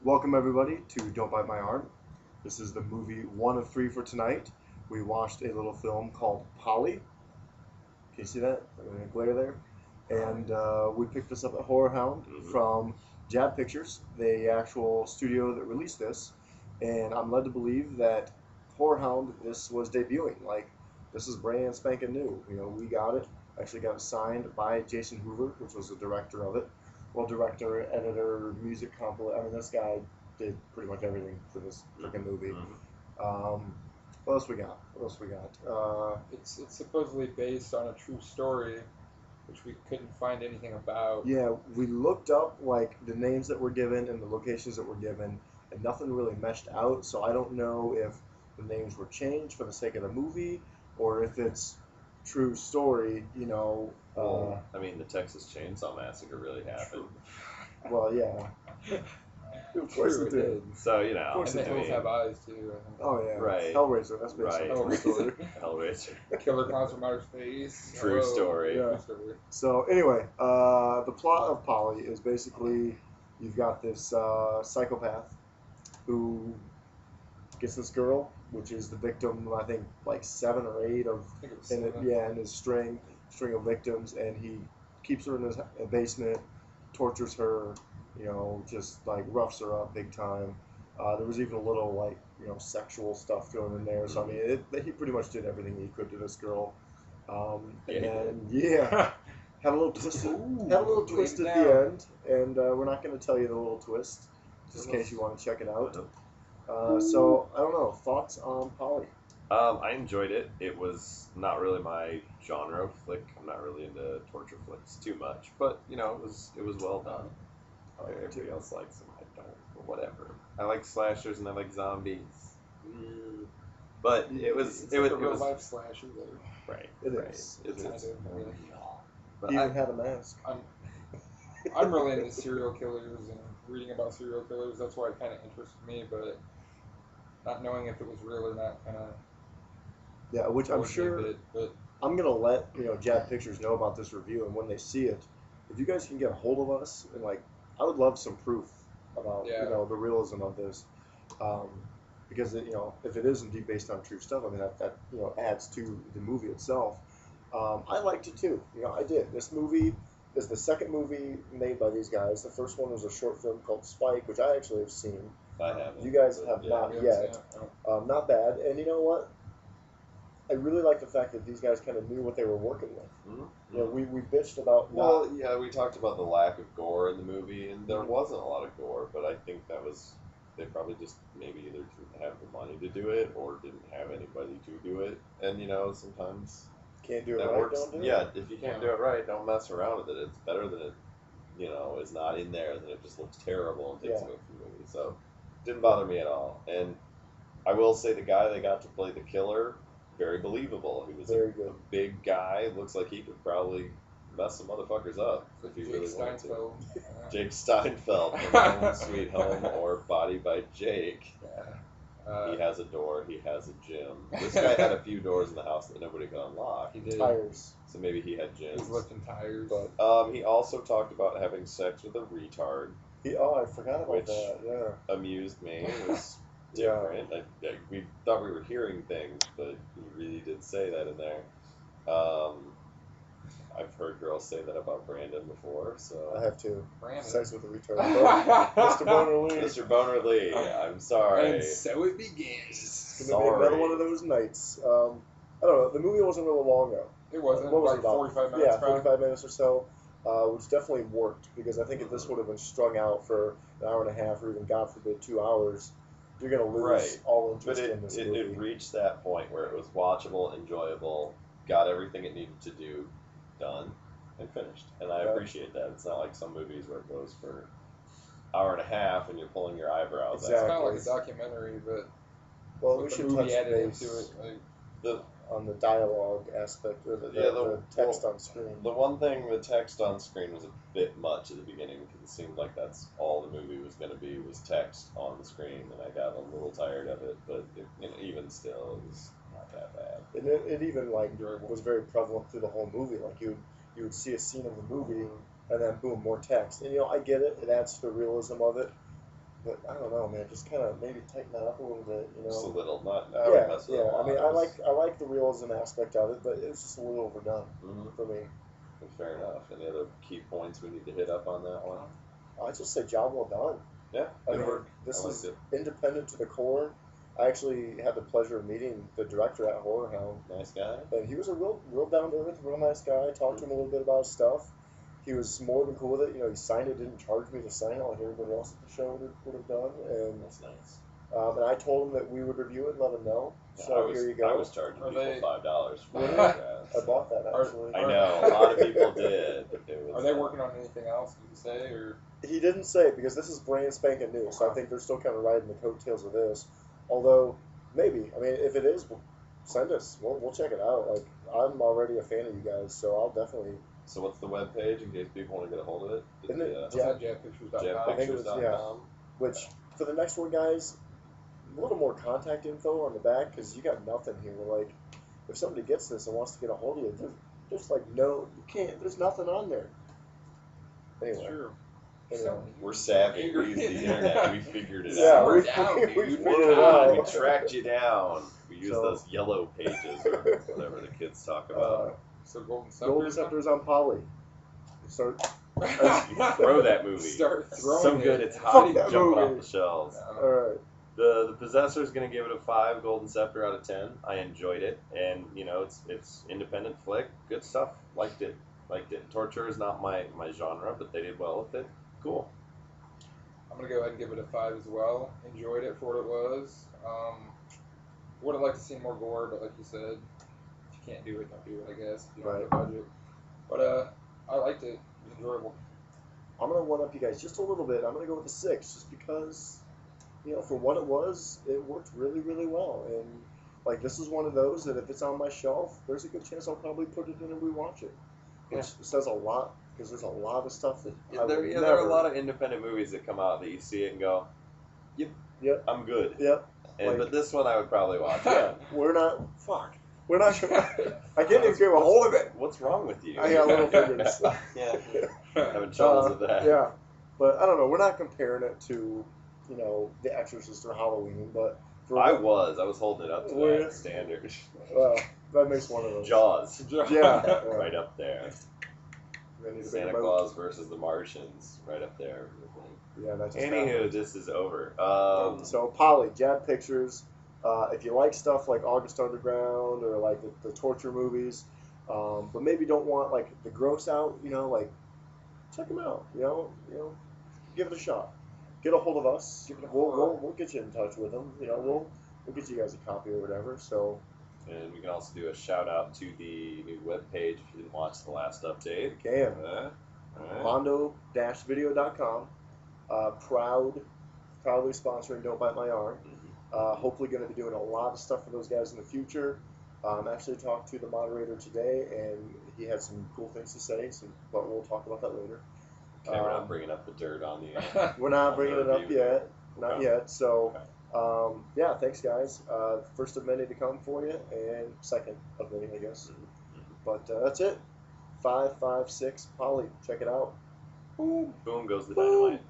Welcome everybody to Don't Bite My Arm. This is the movie one of three for tonight. We watched a little film called Polly. Can you see that? I'm in a glare there. And we picked this up at Horror Hound from Jabb Pictures, the actual studio that released this. And I'm led to believe that Horror Hound, this was debuting. Like, this is brand spanking new. You know, we got it. Actually got it signed by Jason Hoover, which was the director of it. Well, director, editor, music compiler. I mean, this guy did pretty much everything for this freaking movie. Um, what else we got? What else we got? It's supposedly based on a true story, which we couldn't find anything about. Yeah, we looked up like the names that were given and the locations that were given, and nothing really meshed out. So I don't know if the names were changed for the sake of the movie, or if it's true story. Well, I mean, the Texas Chainsaw Massacre really happened. Well, yeah. Of course it did. So, Of course And it the did. hills have eyes too. I think. Oh yeah, Right. Hellraiser. That's based Right. on a true story. Hellraiser. Killer clowns from outer space. True story. Yeah. True story. So anyway, the plot of Polly is basically you've got this psychopath who gets this girl, which is the victim. I think like 7 or 8 of I think it was in it, seven. yeah, in his string of victims, and he keeps her in his basement, tortures her, just like roughs her up big time. There was even a little like sexual stuff thrown in there. So I mean, he pretty much did everything he could to this girl. And then yeah, had a little twist. Had a little twist at the end, and we're not going to tell you the little twist, just in case you want to check it out. So I don't know. Thoughts on Polly? I enjoyed it. It was not really my genre of flick. I'm not really into torture flicks too much, but it was well done. Everybody else likes them. I don't, but whatever. I like slashers and I like zombies. But it was It's it was like a it real was life slasher though. right. It right. is. It's, Kind it's, of, really. but He I, even had a mask. I'm really into serial killers and reading about serial killers. That's why it kind of interested me, but not knowing if it was real or not kind of. Yeah, which I'm sure But I'm gonna let Jabb Pictures know about this review, and when they see it, if you guys can get a hold of us, and like, I would love some proof about Yeah. the realism of this, um, because if it is indeed based on true stuff, I mean that adds to the movie itself. I liked it too. I did. This movie is the second movie made by these guys. The first one was a short film called Spike, which I actually have seen. I haven't. You guys but have yeah. not yeah, yet. yeah. Not bad. And you know what? I really like the fact that these guys kind of knew what they were working with. Mhm. We bitched about Well, yeah, we talked about the lack of gore in the movie, and there Mhm. wasn't a lot of gore, but I think that was they probably just maybe either didn't have the money to do it or didn't have anybody to do it, and sometimes can't do it that right, works. don't do Yeah, it. if you can't do it right, don't mess around with it. It's better than it, is not in there than it just looks terrible and takes Yeah. away from the movie. So, didn't bother me at all, and I will say the guy they got to play the killer, very believable. He was Very a good. big guy. Looks like he could probably mess some motherfuckers up if he Jake really wanted to. Steinfeld. Jake Steinfeld from Home Sweet Home or Body by Jake. He has a door. He has a gym. This guy had a few doors in the house that nobody could unlock. He did. Tires. So maybe he had He's gyms. lifting tires. But He also talked about having sex with a retard. I forgot about Which- that. Yeah. Amused me. It was Yeah. different. We thought we were hearing things, but he really did say that in there. I've heard girls say that about Brandon before, I so have to. Brandon. Sex with a retard. Mr. Boner Lee. Mr. Boner Lee, I'm sorry. And so it begins. It's gonna be another one of those nights. I don't know. The movie wasn't really long though. It wasn't What was like it about? 45 minutes. Yeah, 45 minutes or so, which definitely worked because I think if this would have been strung out for an hour and a half or even, God forbid, 2 hours, you're going to lose Right. all But interest in this movie. it reached that point where it was watchable, enjoyable, got everything it needed to do, done, and finished. And I Yeah. appreciate that. It's not like some movies where it goes for hour and a half and you're pulling your eyebrows It's Exactly. kind of like a documentary, but Well, we with the should movie touch added base into it. Like, The on the dialogue aspect or the text on screen. The one thing, the text on screen was a bit much at the beginning because it seemed like that's all the movie was going to be was text on the screen, and I got a little tired of it. But even still, it was not that bad. And it even like was very prevalent through the whole movie. Like you would see a scene of the movie and then boom, more text. And I get it. It adds to the realism of it. but I don't know, man. Just kind of maybe tighten that up a little bit, you Just a know. little, not Yeah, really mess with yeah. it a I lot. mean, It was- I like the realism aspect of it, but it's just a little overdone Mhm. for me. Fair enough. Any other key points we need to hit up on that one? I just say job well done. Yeah, I good mean, work. this I is liked independent to the core. I actually had the pleasure of meeting the director at Horror Hound, it. Nice guy. and he was a real down to earth, real nice guy. I talked to him a little bit about his stuff. He was more than cool with it. You know, he signed it, didn't charge me to sign it like everybody else at the show would have done. And That's nice. and I told him that we would review it and let him know. Yeah, So here you go. I was charging Are people they- $5 for Really? that. I bought that Are- actually. I know a lot of people did. It was, Are they working on anything else? Did you say or? He didn't say it because this is brand spanking new, so I think they're still kind of riding the coattails of this. Although maybe, I mean, if it is, send us. We'll check it out. Like I'm already a fan of you guys, so I'll definitely. So what's the web page in case people want to get a hold of it? Isn't it What's that? JabbPictures.com. I think it was, JabbPictures.com. Which for the next one, guys, a little more contact info on the back because you got nothing here. Like if somebody gets this and wants to get a hold of you, there's like no, you can't. There's nothing on there. Anyway. Sure. Anyway. We're savvy. We use the internet. We figured it Yeah, out. we Down, figured dude. it out. We tracked you down. We used So- those yellow pages or whatever the kids talk about. So Golden Golden Scepters. Scepters on Poly. Start. You throw that movie. Start throwing So it. good, it's Fuck hot, that jumping movie. off the shelves. All right. The Possessor's gonna give it a 5 Golden Scepter out of 10. I enjoyed it, and you know it's independent flick, good stuff. Liked it. Torture is not my genre, but they did well with it. Cool. I'm gonna go ahead and give it a 5 as well. Enjoyed it for what it was. Would have liked to see more gore, but like you said, if you can't do it, don't do it. I guess if you don't have a budget. But I liked it. It was enjoyable. I'm gonna one up you guys just a little bit. I'm gonna go with a 6, just because, you know, for what it was, it worked really, really well. And like this is one of those that if it's on my shelf, there's a good chance I'll probably put it in and rewatch it. Which says a lot because there's a lot of stuff that I would There never. are a lot of independent movies that come out that you see it and go, Yep. I'm good. Yep. And, but this one I would probably watch. Yeah. We're not. Fuck. We're not. I can't even grab a hold of it. What's wrong with you? I got little fingers. Yeah. Having troubles with that. Yeah, but I don't know. We're not comparing it to, you know, The Exorcist or Halloween, but for I was holding it up to Were- that standard. well, that makes one of those. Jaws. Yeah. Right up there. I need a Santa bigger boat. Claus versus the Martians. Right up there. Yeah, that's just Anywho, happened. this is over. So Polly, Jabb Pictures. If you like stuff like August Underground or like the torture movies, but maybe don't want like the gross out, you know, like check them out. You know, give it a shot. Get a hold of us. We'll get you in touch with them. You know, we'll get you guys a copy or whatever. So And we can also do a shout out to the new webpage if you didn't watch the last update. can Alright. mondo-video.com. Proudly sponsoring Don't Bite My Arm. Hopefully going to be doing a lot of stuff for those guys in the future. Actually talked to the moderator today, and he had some cool things to say, but we'll talk about that later. Okay, we're not bringing up the dirt on the. We're not bringing it up review. yet. Not Okay. yet. So, Okay. yeah, thanks, guys. First of many to come for you, and second of many, I guess. But that's it. 556 Polly. Check it out. Boom goes the dynamite.